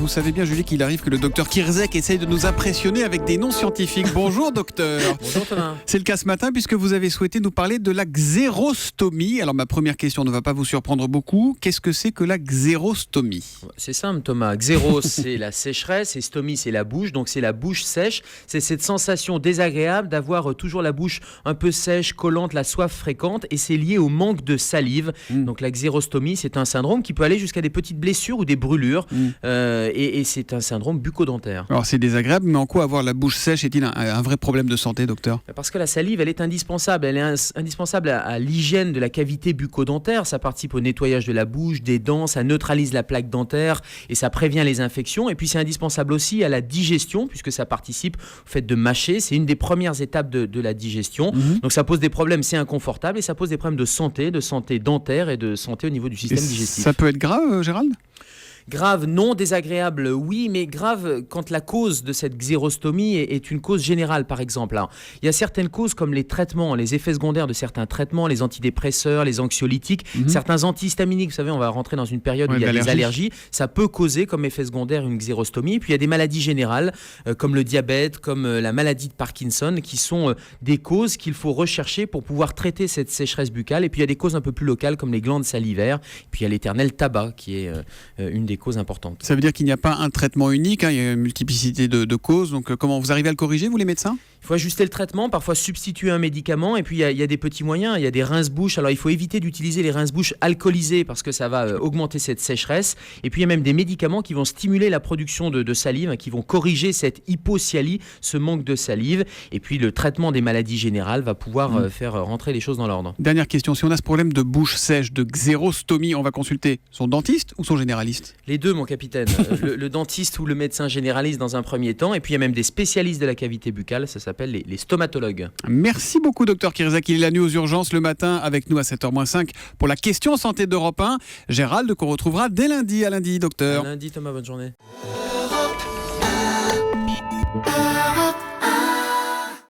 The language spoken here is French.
Vous savez bien, Julie, qu'il arrive que le docteur Kirzek essaye de nous impressionner avec des noms scientifiques. Bonjour, docteur. Bonjour Thomas. C'est le cas ce matin puisque vous avez souhaité nous parler de la xérostomie. Alors ma première question ne va pas vous surprendre beaucoup. Qu'est-ce que c'est que la xérostomie ? C'est simple Thomas. Xéros c'est la sécheresse et stomie c'est la bouche. Donc c'est la bouche sèche. C'est cette sensation désagréable d'avoir toujours la bouche un peu sèche, collante, la soif fréquente. Et c'est lié au manque de salive. Donc la xérostomie c'est un syndrome qui peut aller jusqu'à des petites blessures ou des brûlures. Et c'est un syndrome bucco-dentaire. Alors c'est désagréable, mais en quoi avoir la bouche sèche est-il un vrai problème de santé, docteur ? Parce que la salive, elle est indispensable. Elle est indispensable à l'hygiène de la cavité bucco-dentaire. Ça participe au nettoyage de la bouche, des dents, ça neutralise la plaque dentaire et ça prévient les infections. Et puis c'est indispensable aussi à la digestion, puisque ça participe au fait de mâcher. C'est une des premières étapes de la digestion. Donc ça pose des problèmes, c'est inconfortable et ça pose des problèmes de santé dentaire et de santé au niveau du système digestif. Ça peut être grave, Gérald ? Grave, non. Désagréable, oui, mais grave quand la cause de cette xérostomie est une cause générale, par exemple. Alors, il y a certaines causes comme les traitements, les effets secondaires de certains traitements, les antidépresseurs, les anxiolytiques, certains antihistaminiques. Vous savez, on va rentrer dans une période où il y a des allergies. Ça peut causer comme effet secondaire une xérostomie. Puis il y a des maladies générales comme le diabète, comme la maladie de Parkinson, qui sont des causes qu'il faut rechercher pour pouvoir traiter cette sécheresse buccale. Et puis il y a des causes un peu plus locales comme les glandes salivaires. Puis il y a l'éternel tabac qui est une des causes importantes. Ça veut dire qu'il n'y a pas un traitement unique, il y a une multiplicité de causes. Donc comment vous arrivez à le corriger, vous les médecins ? Il faut ajuster le traitement, parfois substituer un médicament. Et puis il y a des petits moyens, il y a des rince-bouches. Alors il faut éviter d'utiliser les rince-bouches alcoolisées parce que ça va augmenter cette sécheresse. Et puis il y a même des médicaments qui vont stimuler la production de salive, qui vont corriger cette hypocalie, ce manque de salive. Et puis le traitement des maladies générales va pouvoir faire rentrer les choses dans l'ordre. Dernière question, si on a ce problème de bouche sèche, de xérostomie, on va consulter son dentiste ou son généraliste ? Les deux, mon capitaine. le dentiste ou le médecin généraliste dans un premier temps. Et puis il y a même des spécialistes de la cavité buccale, ça s'appelle les stomatologues. Merci beaucoup, docteur Kirzek. Il est la nuit aux urgences le matin avec nous à 7h-5 pour la question santé d'Europe 1. Gérald, qu'on retrouvera dès lundi. À lundi, docteur. À lundi, Thomas, bonne journée.